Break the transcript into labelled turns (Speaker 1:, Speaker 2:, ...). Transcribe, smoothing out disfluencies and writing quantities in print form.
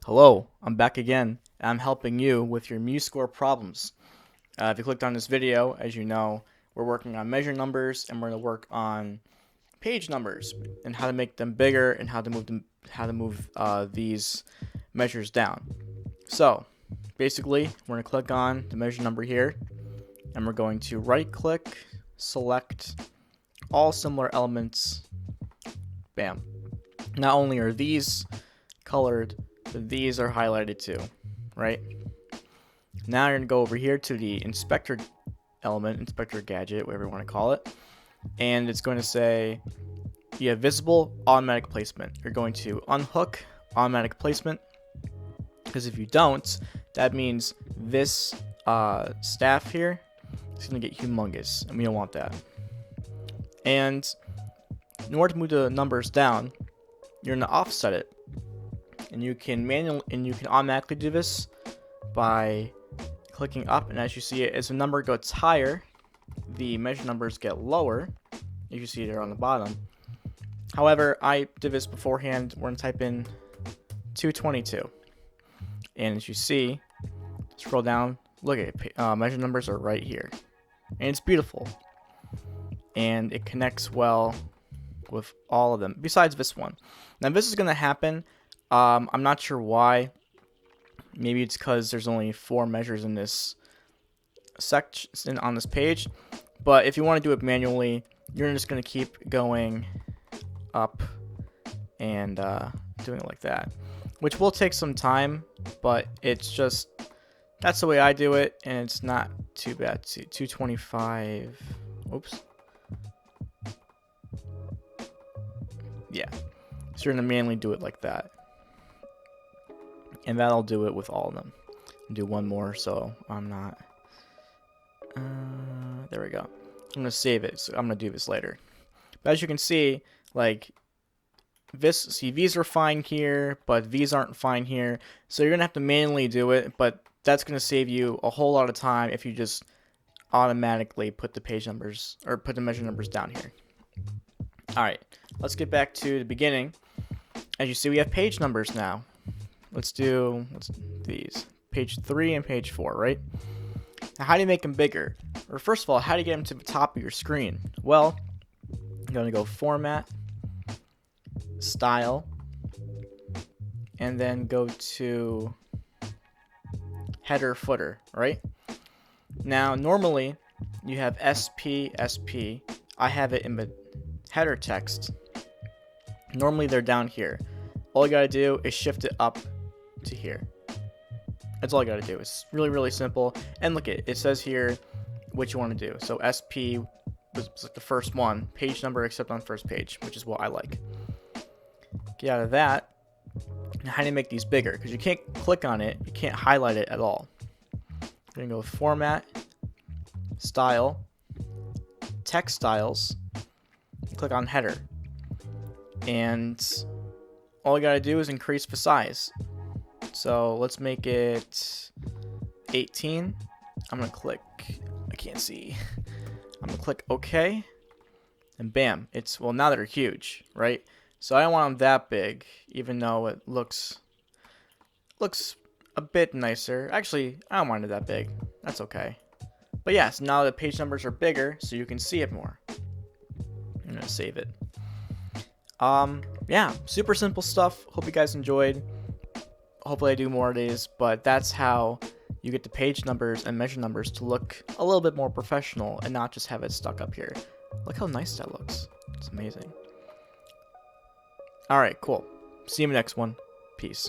Speaker 1: Hello, I'm back again, and I'm helping you with your Musescore problems. If you clicked on this video, as you know, we're working on measure numbers, and we're going to work on page numbers and how to make them bigger and how to move these measures down. So, basically, we're going to click on the measure number here, and we're going to right-click, select all similar elements. Bam. Not only are these colored, these are highlighted too, right? Now you're going to go over here to the inspector element, inspector gadget, whatever you want to call it, and it's going to say you have visible automatic placement. You're going to unhook automatic placement, because if you don't, that means this staff here is going to get humongous, and we don't want that. And in order to move the numbers down, you're going to offset it. And you can automatically do this by clicking up, and as you see it, as the number gets higher, the measure numbers get lower. As you see there on the bottom. However, I did this beforehand. We're gonna type in 222, and as you see, scroll down. Look at it. Measure numbers are right here, and it's beautiful, and it connects well with all of them. Besides this one, now this is gonna happen. I'm not sure why. Maybe it's because there's only 4 measures in this section on this page. But if you want to do it manually, you're just going to keep going up and doing it like that, which will take some time, but that's the way I do it, and it's not too bad. 225. Oops. Yeah. So you're going to manually do it like that. And that'll do it with all of them. I'll do one more, so I'm not. There we go. I'm gonna save it. So I'm gonna do this later. But as you can see, like these are fine here, but these aren't fine here. So you're gonna have to manually do it, but that's gonna save you a whole lot of time if you just automatically put the page numbers or put the measure numbers down here. All right, let's get back to the beginning. As you see, we have page numbers now. Let's do these. Page 3 and page 4, right? Now, how do you make them bigger? Or first of all, how do you get them to the top of your screen? Well, you're going to go Format, Style, and then go to Header, Footer, right? Now, normally, you have SP, SP. I have it in the header text. Normally, they're down here. All you got to do is shift it up to here. That's all you got to do. It's really, really simple. And look, it says here what you want to do. So SP was like the first one, page number except on first page, which is what I like. Get out of that. Now, how do you make these bigger? Because you can't click on it, you can't highlight it at all. You're going to go Format, Style, Text Styles, click on Header. And all you got to do is increase the size. So let's make it 18. I'm going to click, I can't see. I'm going to click OK. And bam, well, now they're huge, right? So I don't want them that big, even though it looks a bit nicer. Actually, I don't mind it that big. That's okay. But yes, now the page numbers are bigger, so you can see it more. I'm going to save it. Yeah, super simple stuff. Hope you guys enjoyed. Hopefully I do more of these, but that's how you get the page numbers and measure numbers to look a little bit more professional and not just have it stuck up here. Look how nice that looks. It's amazing. Alright, cool. See you in the next one. Peace.